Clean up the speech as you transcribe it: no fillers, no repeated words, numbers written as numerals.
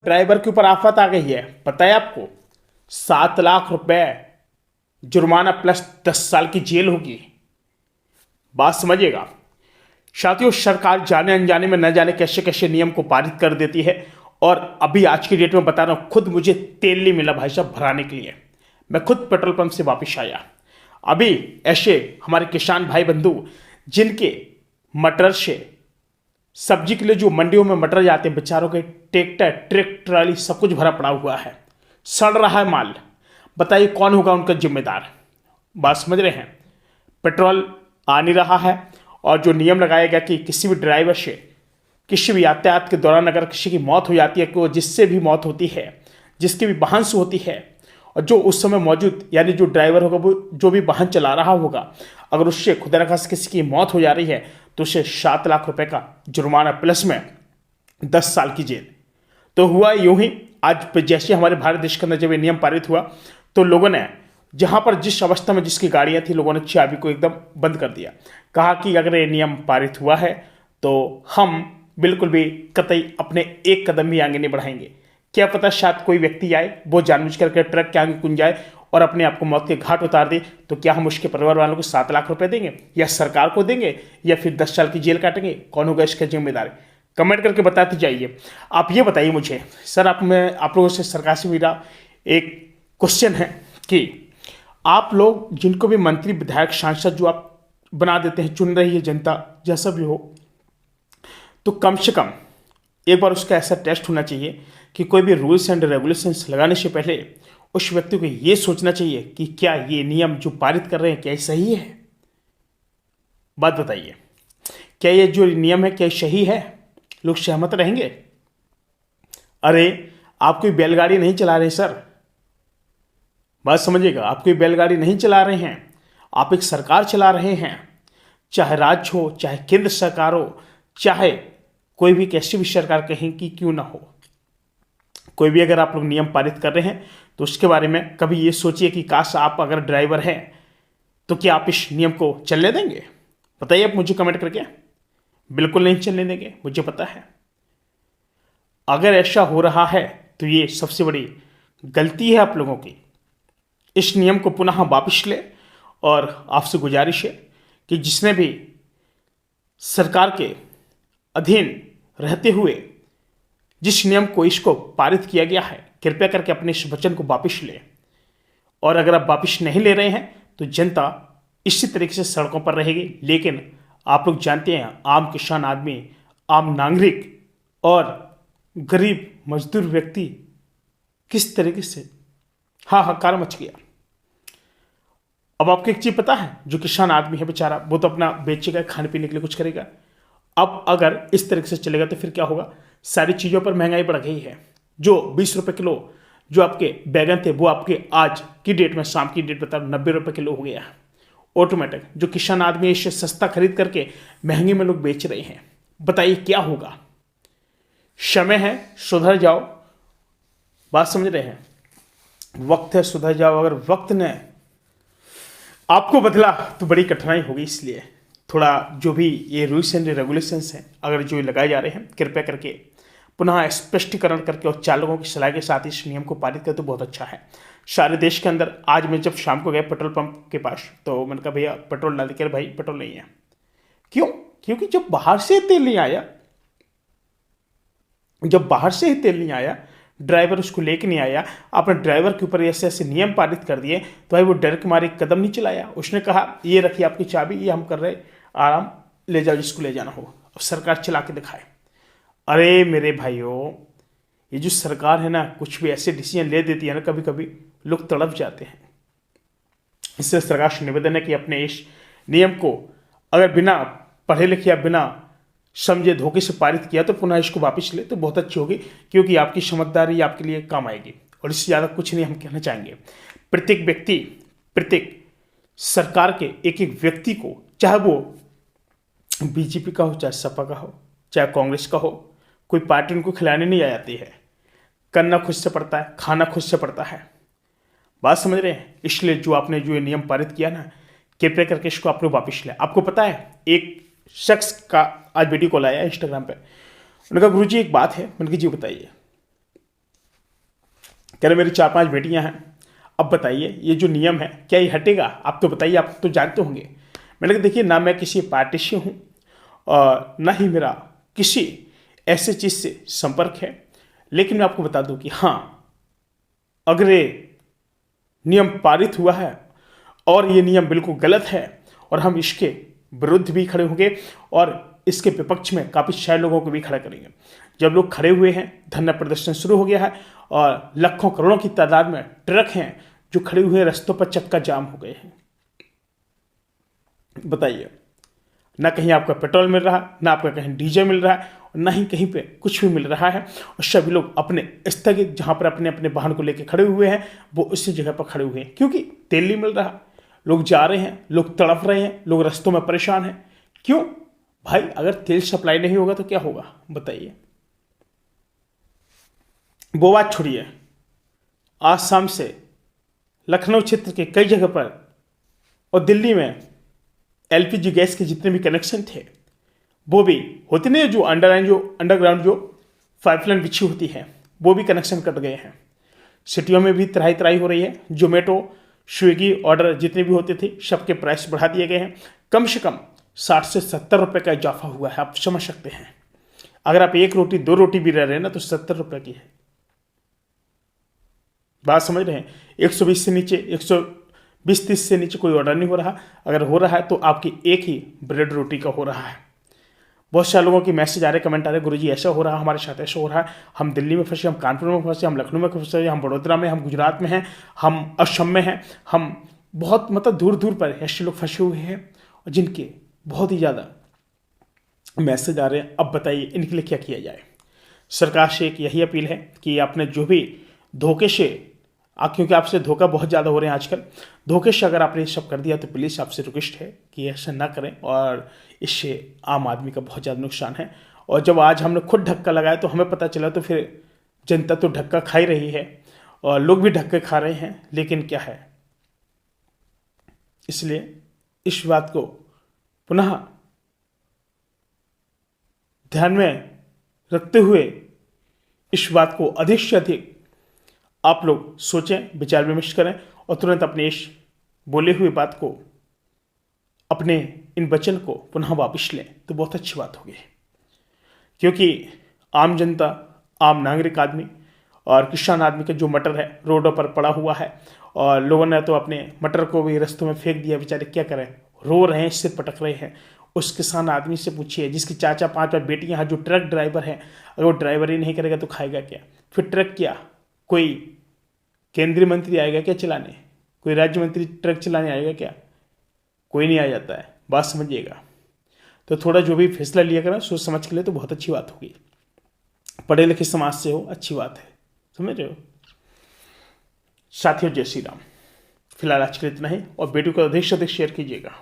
Driver के ऊपर आफत आ गई है। पता है आपको, 7 लाख रुपए जुर्माना प्लस 10 साल की जेल होगी। बात समझिएगा साथियों, सरकार जाने अनजाने में न जाने कैसे कैसे नियम को पारित कर देती है। और अभी आज की डेट में बता रहा हूं, खुद मुझे तेल नहीं मिला भाई साहब भराने के लिए। मैं खुद पेट्रोल पंप से वापस आया। अभी ऐसे हमारे किसान भाई बंधु जिनके मटर से सब्जी के लिए जो मंडियों में मटर जाते हैं, बेचारों के ट्रैक्टर ट्रक ट्राली सब कुछ भरा पड़ा हुआ है, सड़ रहा है माल। बताइए कौन होगा उनका जिम्मेदार। बात समझ रहे हैं। पेट्रोल आ नहीं रहा है और जो नियम लगाया गया कि किसी भी ड्राइवर से किसी भी यातायात के दौरान अगर किसी की मौत हो जाती है, तो जिससे भी मौत होती है, जिसकी भी वाहन से होती है, और जो उस समय मौजूद यानी जो ड्राइवर होगा वो जो भी वाहन चला रहा होगा, अगर उससे खुदा न खास्ता किसी की मौत हो जा रही है तो उसे 7 लाख रुपए का जुर्माना प्लस में 10 साल की जेल। तो हुआ यूं ही, आज जैसे हमारे भारत देश के अंदर जब ये नियम पारित हुआ तो लोगों ने जहां पर जिस अवस्था में जिसकी गाड़ियां थी, लोगों ने चाबी को एकदम बंद कर दिया। कहा कि अगर ये नियम पारित हुआ है तो हम बिल्कुल भी कतई अपने एक कदम भी आगे नहीं बढ़ाएंगे। क्या पता शायद कोई व्यक्ति आए, वो जानबूझ करके ट्रक के आगे कुंज जाए और अपने आप को मौत के घाट उतार दे, तो क्या हम उसके परिवार वालों को 7 लाख रुपए देंगे, या सरकार को देंगे, या फिर 10 साल की जेल काटेंगे? कौन होगा इसका जिम्मेदार? कमेंट करके बताते जाइए। आप ये बताइए मुझे सर, आप लोगों से सरकार से मेरा एक क्वेश्चन है कि आप लोग जिनको भी मंत्री विधायक सांसद जो आप बना देते हैं, चुन रही है जनता, जैसा भी हो, तो कम से कम एक बार उसका ऐसा टेस्ट होना चाहिए कि कोई भी रूल्स एंड रेगुलेशंस लगाने से पहले उस व्यक्ति को यह सोचना चाहिए कि क्या ये नियम जो पारित कर रहे हैं क्या सही है। बात बताइए, क्या ये जो नियम है क्या सही है? लोग सहमत रहेंगे? अरे आप कोई बैलगाड़ी नहीं चला रहे सर, बात समझिएगा, आप कोई बैलगाड़ी नहीं चला रहे हैं, आप एक सरकार चला रहे हैं। चाहे राज्य हो, चाहे केंद्र सरकार हो, चाहे कोई भी कैसी भी सरकार कहीं की क्यों ना हो, कोई भी अगर आप लोग नियम पारित कर रहे हैं तो उसके बारे में कभी ये सोचिए कि काश आप अगर ड्राइवर हैं तो क्या आप इस नियम को चलने देंगे? बताइए आप मुझे कमेंट करके। बिल्कुल नहीं चलने देंगे, मुझे पता है। अगर ऐसा हो रहा है तो ये सबसे बड़ी गलती है आप लोगों की। इस नियम को पुनः वापस ले और आपसे गुजारिश है कि जिसने भी सरकार के अधीन रहते हुए जिस नियम को इसको पारित किया गया है, कृपया करके अपने इस वचन को वापस ले। और अगर आप वापस नहीं ले रहे हैं तो जनता इसी तरीके से सड़कों पर रहेगी। लेकिन आप लोग जानते हैं, आम किसान आदमी, आम नागरिक और गरीब मजदूर व्यक्ति किस तरीके से हाहाकार मच गया। अब आपको एक चीज पता है, जो किसान आदमी है बेचारा, वो तो अपना बेचेगा, खाने पीने के लिए कुछ करेगा। अब अगर इस तरीके से चलेगा तो फिर क्या होगा? सारी चीज़ों पर महंगाई बढ़ गई है। जो 20 रुपये किलो जो आपके बैगन थे, वो आपके आज की डेट में, शाम की डेट बता 90 रुपये किलो हो गया ऑटोमेटिक। जो किसान आदमी इससे सस्ता खरीद करके महंगे में लोग बेच रहे हैं। बताइए क्या होगा? समय है, सुधर जाओ। बात समझ रहे हैं? वक्त है, सुधर जाओ। अगर वक्त ने आपको बदला तो बड़ी कठिनाई होगी। इसलिए थोड़ा जो भी ये रूल्स एंड रेगुलेशंस हैं, अगर जो लगाए जा रहे हैं, कृपया करके पुनः स्पष्टीकरण करके और चालकों की सलाह के साथ इस नियम को पारित करें तो बहुत अच्छा है। सारे देश के अंदर आज मैं जब शाम को गया पेट्रोल पंप के पास, तो मैंने कहा भैया पेट्रोल डाल दे। भाई पेट्रोल नहीं है। क्यों? क्योंकि जब बाहर से तेल नहीं आया, जब बाहर से ही तेल नहीं आया, ड्राइवर उसको लेके नहीं आया, आपने ड्राइवर के ऊपर ऐसे ऐसे नियम पारित कर दिए, तो भाई वो डर के मारे कदम नहीं चलाया। उसने कहा ये रखिए आपकी चाबी, ये हम कर रहे, आराम ले जाओ जिसको ले जाना हो। अब सरकार चला के दिखाए। अरे मेरे भाइयों, ये जो सरकार है ना, कुछ भी ऐसे डिसीजन ले देती है ना, कभी कभी लोग तड़प जाते हैं। इससे सरकार से निवेदन है कि अपने इस नियम को अगर बिना पढ़े लिखे या बिना समझे धोखे से पारित किया तो पुनः इसको वापस ले तो बहुत अच्छी होगी, क्योंकि आपकी समझदारी आपके लिए काम आएगी। और इससे ज़्यादा कुछ नहीं हम कहना चाहेंगे। प्रत्येक व्यक्ति, प्रत्येक सरकार के एक एक व्यक्ति को, चाहे वो बीजेपी का हो, चाहे सपा का हो, चाहे कांग्रेस का हो, कोई पार्टी उनको खिलाने नहीं आ जाती है। करना खुद से पड़ता है, खाना खुद से पड़ता है। बात समझ रहे हैं? इसलिए जो आपने जो ये नियम पारित किया ना, कृपया करके इसको आप लोग वापस लें। आपको पता है, एक शख्स का आज वीडियो कॉल आया इंस्टाग्राम पे। उन्होंने कहा गुरुजी एक बात है। मैंने कहा जी बताइए। कह रहे मेरी 4-5 बेटियां हैं, अब बताइए ये जो नियम है क्या ये हटेगा? आप तो बताइए, आप तो जानते होंगे। मैंने कहा देखिए, ना मैं किसी पार्टी से हूँ और ना ही मेरा किसी ऐसे चीज़ से संपर्क है, लेकिन मैं आपको बता दूं कि हाँ, अगर ये नियम पारित हुआ है और ये नियम बिल्कुल गलत है और हम इसके विरुद्ध भी खड़े होंगे और इसके विपक्ष में काफ़ी सारे लोगों को भी खड़ा करेंगे। जब लोग खड़े हुए हैं, धरना प्रदर्शन शुरू हो गया है और लाखों करोड़ों की तादाद में ट्रक हैं जो खड़े हुए रास्तों पर चक्का जाम हो गए हैं। बताइए, ना कहीं आपका पेट्रोल मिल रहा है, ना आपका कहीं डीजल मिल रहा है, और ना ही कहीं पे कुछ भी मिल रहा है, और सभी लोग अपने स्थगित जहां पर अपने अपने वाहन को लेकर खड़े हुए हैं वो उसी जगह पर खड़े हुए हैं, क्योंकि तेल नहीं मिल रहा। लोग जा रहे हैं, लोग तड़प रहे हैं, लोग रास्तों में परेशान हैं। क्यों भाई? अगर तेल सप्लाई नहीं होगा तो क्या होगा बताइए? वो बात छोड़िए, आज शाम से लखनऊ क्षेत्र के कई जगह पर और दिल्ली में एलपीजी गैस के जितने भी कनेक्शन थे, वो भी होते नहीं, जो अंडरग्राउंड जो पाइपलाइन बिछी होती है, वो भी कनेक्शन कट गए हैं। सिटियों में भी तराई तराई हो रही है। जोमेटो, स्विगी ऑर्डर जितने भी होते थे सबके प्राइस बढ़ा दिए गए हैं। कम से कम 60 से 70 रुपये का इजाफा हुआ है, आप समझ सकते हैं। अगर आप 1 रोटी 2 रोटी भी रह रहे हैं ना तो 70 रुपये की है। बात समझ रहे हैं? 120 से नीचे, 120-30 से नीचे कोई ऑर्डर नहीं हो रहा। अगर हो रहा है तो आपकी एक ही ब्रेड रोटी का हो रहा है। बहुत सारे लोगों की मैसेज आ रहे, कमेंट आ रहे, गुरुजी ऐसा हो रहा है, हमारे साथ ऐसा हो रहा है, हम दिल्ली में फंसे, हम कानपुर में फंसे, हम लखनऊ में फंसे, हम बड़ोदरा में, हम गुजरात में हैं, हम असम में हैं, हम बहुत मतलब दूर दूर पर ऐसे लोग फंसे हुए हैं और जिनके बहुत ही ज़्यादा मैसेज आ रहे हैं। अब बताइए इनके लिए क्या किया जाए? सरकार से एक यही अपील है कि आपने जो भी धोखे से, क्योंकि आपसे धोखा बहुत ज़्यादा हो रहे हैं आजकल, धोखे से अगर आपने ये सब कर दिया तो प्लीज़ आपसे रिक्वेस्ट है कि ऐसा ना करें, और इससे आम आदमी का बहुत ज़्यादा नुकसान है। और जब आज हमने खुद धक्का लगाया तो हमें पता चला, तो फिर जनता तो धक्का खा ही रही है और लोग भी धक्के खा रहे हैं, लेकिन क्या है, इसलिए इस बात को पुनः ध्यान में रखते हुए इस बात को अधिक से अधिक आप लोग सोचें, विचार विमर्श करें और तुरंत अपने इस बोले हुए बात को, अपने इन वचन को पुनः वापस लें तो बहुत अच्छी बात होगी। क्योंकि आम जनता, आम नागरिक आदमी और किसान आदमी का जो मटर है रोडों पर पड़ा हुआ है, और लोगों ने तो अपने मटर को भी रास्तों में फेंक दिया। बेचारे क्या करें, रो रहे हैं, सिर पटक रहे हैं। उस किसान आदमी से पूछिए जिसकी 4-4 5 बेटियां हैं, जो ट्रक ड्राइवर है, अगर वो ड्राइवर ही नहीं करेगा तो खाएगा क्या? फिर ट्रक क्या, कोई केंद्रीय मंत्री आएगा क्या चलाने? कोई राज्य मंत्री ट्रक चलाने आएगा क्या? कोई नहीं आ जाता है। बात समझिएगा। तो थोड़ा जो भी फैसला लिया करें सोच समझ के लिए तो बहुत अच्छी बात होगी। पढ़े लिखे समाज से हो, अच्छी बात है, समझ रहे हो साथियों? जय श्री राम। फिलहाल आज के लिए इतना ही, और वीडियो को अधिक से अधिक शेयर कीजिएगा।